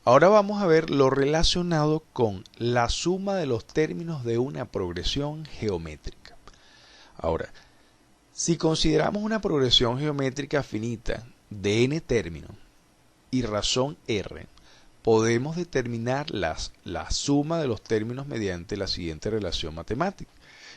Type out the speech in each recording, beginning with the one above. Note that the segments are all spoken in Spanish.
Ahora vamos a ver lo relacionado con la suma de los términos de una progresión geométrica. Ahora, si consideramos una progresión geométrica finita de n términos y razón r, podemos determinar la suma de los términos mediante la siguiente relación matemática.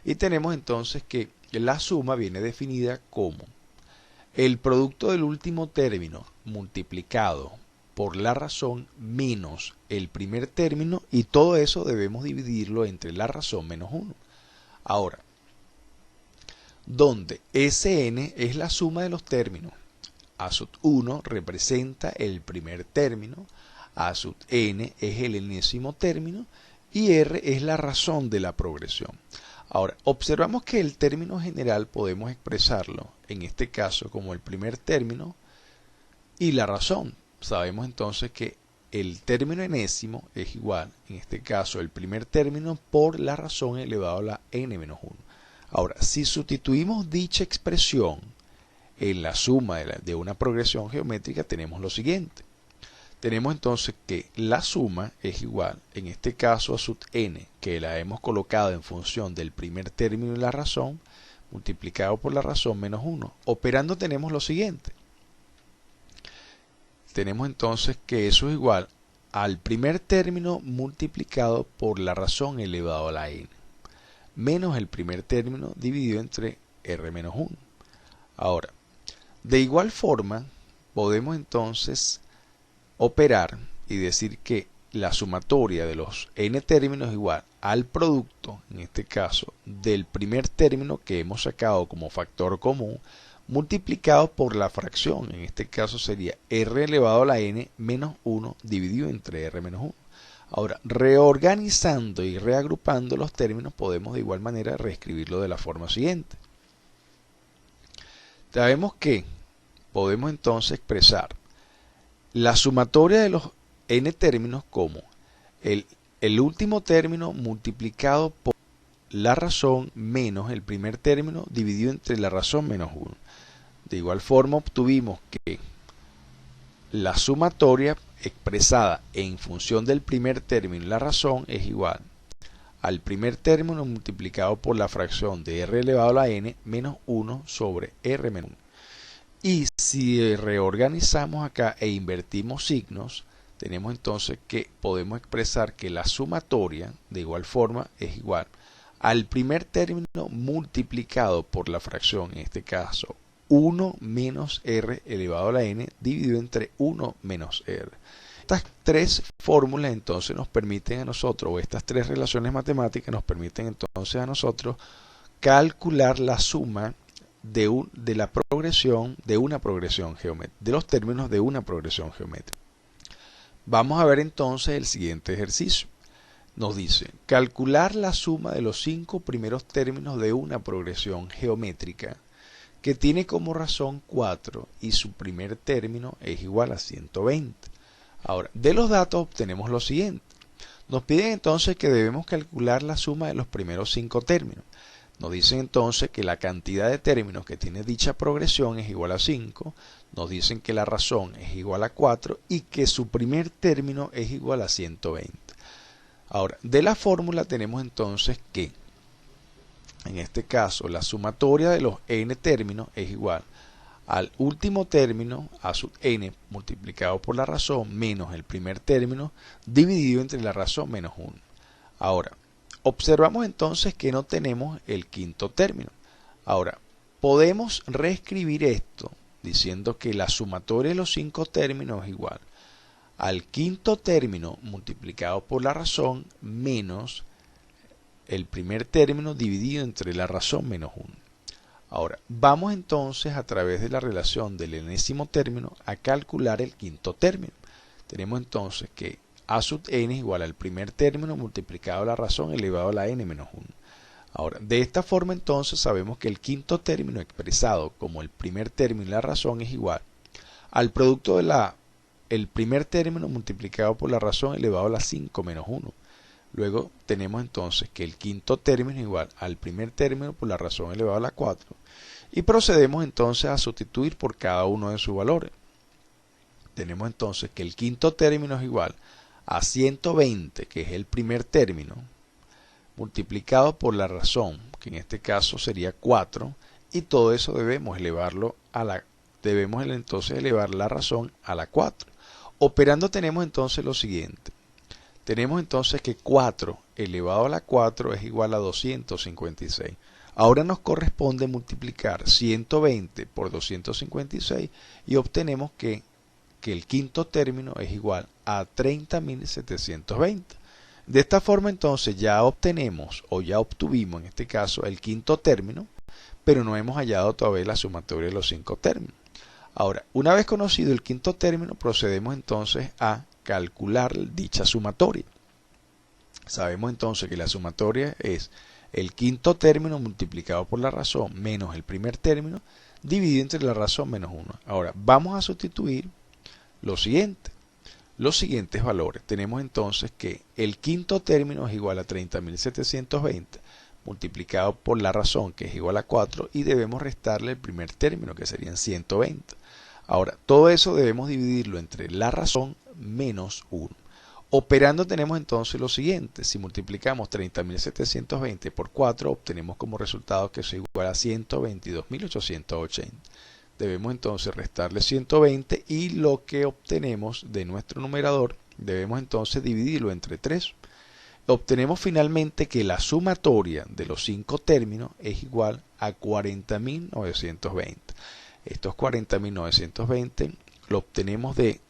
Y tenemos entonces que la suma viene definida como el producto del último término multiplicado por la razón menos el primer término, y todo eso debemos dividirlo entre la razón menos 1. Ahora, donde Sn es la suma de los términos, A sub 1 representa el primer término, A sub n es el enésimo término y R es la razón de la progresión. Ahora, observamos que el término general podemos expresarlo, en este caso, como el primer término y la razón. Sabemos entonces que el término enésimo es igual, en este caso, el primer término por la razón elevado a la n menos 1. Ahora, si sustituimos dicha expresión en la suma de una progresión geométrica, tenemos lo siguiente. Tenemos entonces que la suma es igual, en este caso, a sub n, que la hemos colocado en función del primer término y la razón, multiplicado por la razón menos 1. Operando tenemos lo siguiente. Tenemos entonces que eso es igual al primer término multiplicado por la razón elevado a la n, menos el primer término dividido entre r menos 1. Ahora, de igual forma, podemos entonces operar y decir que la sumatoria de los n términos es igual al producto, en este caso, del primer término que hemos sacado como factor común, multiplicado por la fracción, en este caso sería r elevado a la n menos 1 dividido entre r menos 1. Ahora, reorganizando y reagrupando los términos, podemos de igual manera reescribirlo de la forma siguiente. Sabemos que podemos entonces expresar la sumatoria de los n términos como el último término multiplicado por la razón menos el primer término dividido entre la razón menos 1. De igual forma obtuvimos que la sumatoria expresada en función del primer término y la razón es igual al primer término multiplicado por la fracción de r elevado a la n menos 1 sobre r menos 1. Y si reorganizamos acá e invertimos signos, tenemos entonces que podemos expresar que la sumatoria de igual forma es igual al primer término multiplicado por la fracción, en este caso 1 menos r elevado a la n dividido entre 1 menos r. Estas tres fórmulas entonces nos permiten a nosotros, o estas tres relaciones matemáticas nos permiten entonces a nosotros calcular la suma de la progresión de una progresión geométrica, de los términos de una progresión geométrica. Vamos a ver entonces el siguiente ejercicio. Nos dice, calcular la suma de los 5 primeros términos de una progresión geométrica que tiene como razón 4 y su primer término es igual a 120. Ahora, de los datos obtenemos lo siguiente. Nos piden entonces que debemos calcular la suma de los primeros 5 términos. Nos dicen entonces que la cantidad de términos que tiene dicha progresión es igual a 5, nos dicen que la razón es igual a 4 y que su primer término es igual a 120. Ahora, de la fórmula tenemos entonces que, en este caso, la sumatoria de los n términos es igual al último término, a sub n, multiplicado por la razón, menos el primer término, dividido entre la razón menos 1. Ahora, observamos entonces que no tenemos el quinto término. Ahora, podemos reescribir esto diciendo que la sumatoria de los 5 términos es igual al quinto término multiplicado por la razón menos el primer término dividido entre la razón menos 1. Ahora, vamos entonces a través de la relación del enésimo término a calcular el quinto término. Tenemos entonces que a sub n es igual al primer término multiplicado a la razón elevado a la n menos 1. Ahora, de esta forma entonces sabemos que el quinto término expresado como el primer término y la razón es igual al producto de el primer término multiplicado por la razón elevado a la 5 menos 1. Luego tenemos entonces que el quinto término es igual al primer término por la razón elevado a la 4. Y procedemos entonces a sustituir por cada uno de sus valores. tenemos entonces que el quinto término es igual a 120, que es el primer término, multiplicado por la razón, que en este caso sería 4, y todo eso debemos entonces elevar la razón a la 4. Operando tenemos entonces lo siguiente. Tenemos entonces que 4 elevado a la 4 es igual a 256. Ahora nos corresponde multiplicar 120 por 256 y obtenemos que el quinto término es igual a 30.720. De esta forma entonces ya obtuvimos en este caso el quinto término, pero no hemos hallado todavía la sumatoria de los 5 términos. Ahora, una vez conocido el quinto término, procedemos entonces a calcular dicha sumatoria. Sabemos entonces que la sumatoria es el quinto término multiplicado por la razón menos el primer término dividido entre la razón menos 1. Ahora, vamos a sustituir los siguientes valores. Tenemos entonces que el quinto término es igual a 30.720 multiplicado por la razón, que es igual a 4, y debemos restarle el primer término, que serían 120. Ahora, todo eso debemos dividirlo entre la razón menos 1. Operando tenemos entonces lo siguiente. Si multiplicamos 30.720 por 4, obtenemos como resultado que es igual a 122.880. Debemos entonces restarle 120 y lo que obtenemos de nuestro numerador debemos entonces dividirlo entre 3. Obtenemos finalmente que la sumatoria de los 5 términos es igual a 40.920. Estos 40.920 lo obtenemos en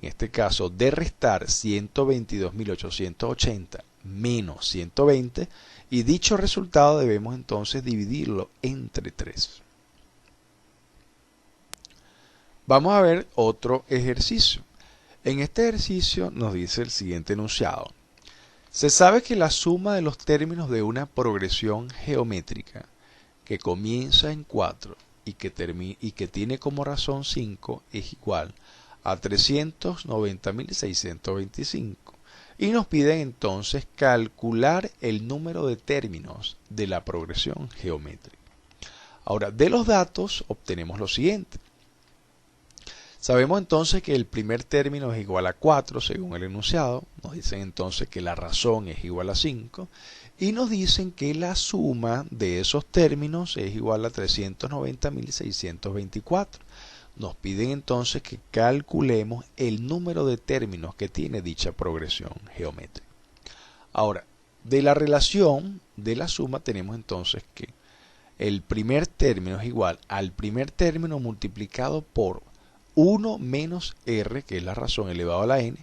este caso, de restar 122.880 menos 120, y dicho resultado debemos entonces dividirlo entre 3. Vamos a ver otro ejercicio. En este ejercicio nos dice el siguiente enunciado. Se sabe que la suma de los términos de una progresión geométrica que comienza en 4 y que tiene como razón 5 es igual a 390.625, y nos piden entonces calcular el número de términos de la progresión geométrica. Ahora, de los datos obtenemos lo siguiente. Sabemos entonces que el primer término es igual a 4 según el enunciado. Nos dicen entonces que la razón es igual a 5 y nos dicen que la suma de esos términos es igual a 390.624. Nos piden entonces que calculemos el número de términos que tiene dicha progresión geométrica. Ahora, de la relación de la suma tenemos entonces que el primer término es igual al primer término multiplicado por 1 menos r, que es la razón elevado a la n,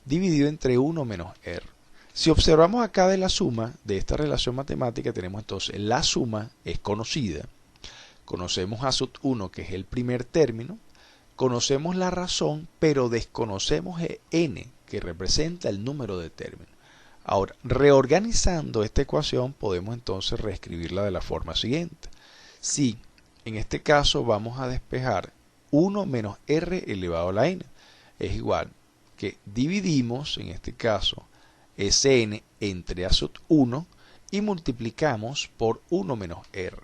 dividido entre 1 menos r. Si observamos acá de la suma de esta relación matemática, tenemos entonces la suma es conocida. Conocemos a sub 1, que es el primer término. Conocemos la razón, pero desconocemos n, que representa el número de términos. Ahora, reorganizando esta ecuación, podemos entonces reescribirla de la forma siguiente. Si, en este caso, vamos a despejar 1 menos r elevado a la n, es igual que dividimos, en este caso, ese n entre a sub 1 y multiplicamos por 1 menos r.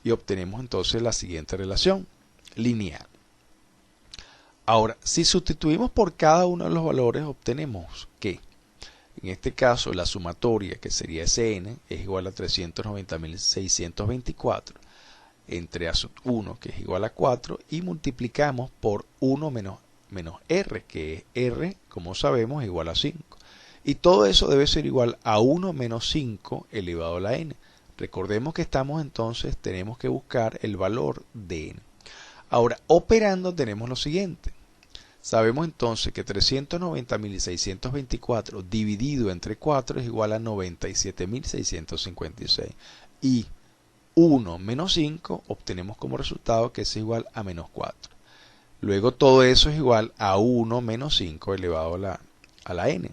Y obtenemos entonces la siguiente relación lineal. Ahora, si sustituimos por cada uno de los valores, obtenemos que, en este caso, la sumatoria, que sería Sn, es igual a 390.624 entre a sub 1, que es igual a 4, y multiplicamos por 1 menos r, que es r, como sabemos, es igual a 5. Y todo eso debe ser igual a 1 menos 5 elevado a la n. Recordemos que tenemos que buscar el valor de n. Ahora, operando tenemos lo siguiente. Sabemos entonces que 390.624 dividido entre 4 es igual a 97.656. Y 1 menos 5 obtenemos como resultado que es igual a menos 4. Luego todo eso es igual a 1 menos 5 elevado a la n.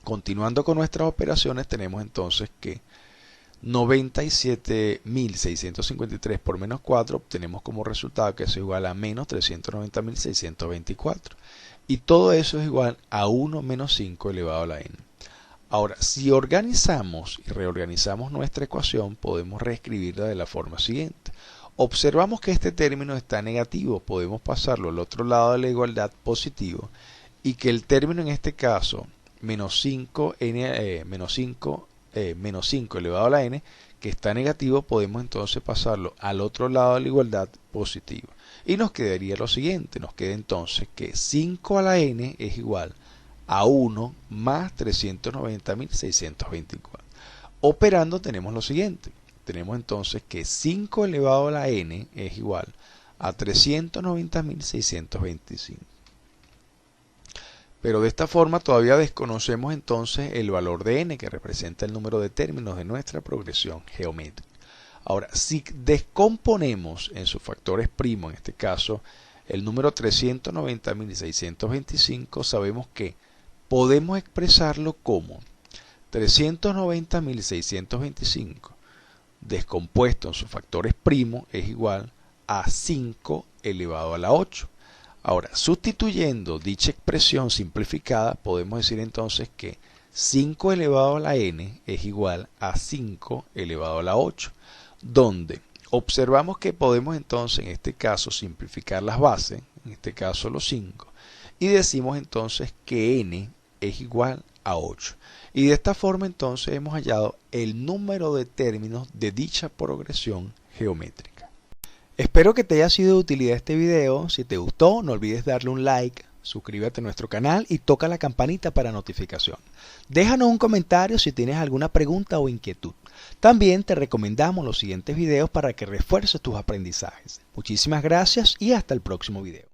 Continuando con nuestras operaciones, tenemos entonces que 97.653 por menos 4 obtenemos como resultado que es igual a menos 390.624. Y todo eso es igual a 1 menos 5 elevado a la n. Ahora, si organizamos y reorganizamos nuestra ecuación, podemos reescribirla de la forma siguiente. Observamos que este término está negativo, podemos pasarlo al otro lado de la igualdad positivo y que el término en este caso, menos 5 elevado a la n, que está negativo, podemos entonces pasarlo al otro lado de la igualdad positivo. Y nos quedaría lo siguiente, nos queda entonces que 5 a la n es igual a 1 más 390.624. Operando tenemos lo siguiente, tenemos entonces que 5 elevado a la n es igual a 390.625. Pero de esta forma todavía desconocemos entonces el valor de n, que representa el número de términos de nuestra progresión geométrica. Ahora, si descomponemos en sus factores primos, en este caso el número 390.625, sabemos que podemos expresarlo como 390.625 descompuesto en sus factores primos es igual a 5 elevado a la 8. Ahora, sustituyendo dicha expresión simplificada, podemos decir entonces que 5 elevado a la n es igual a 5 elevado a la 8, donde observamos que podemos entonces en este caso simplificar las bases, en este caso los 5, y decimos entonces que n es igual a 8. Y de esta forma entonces hemos hallado el número de términos de dicha progresión geométrica. Espero que te haya sido de utilidad este video. Si te gustó, no olvides darle un like, suscríbete a nuestro canal y toca la campanita para notificación. Déjanos un comentario si tienes alguna pregunta o inquietud. También te recomendamos los siguientes videos para que refuerces tus aprendizajes. Muchísimas gracias y hasta el próximo video.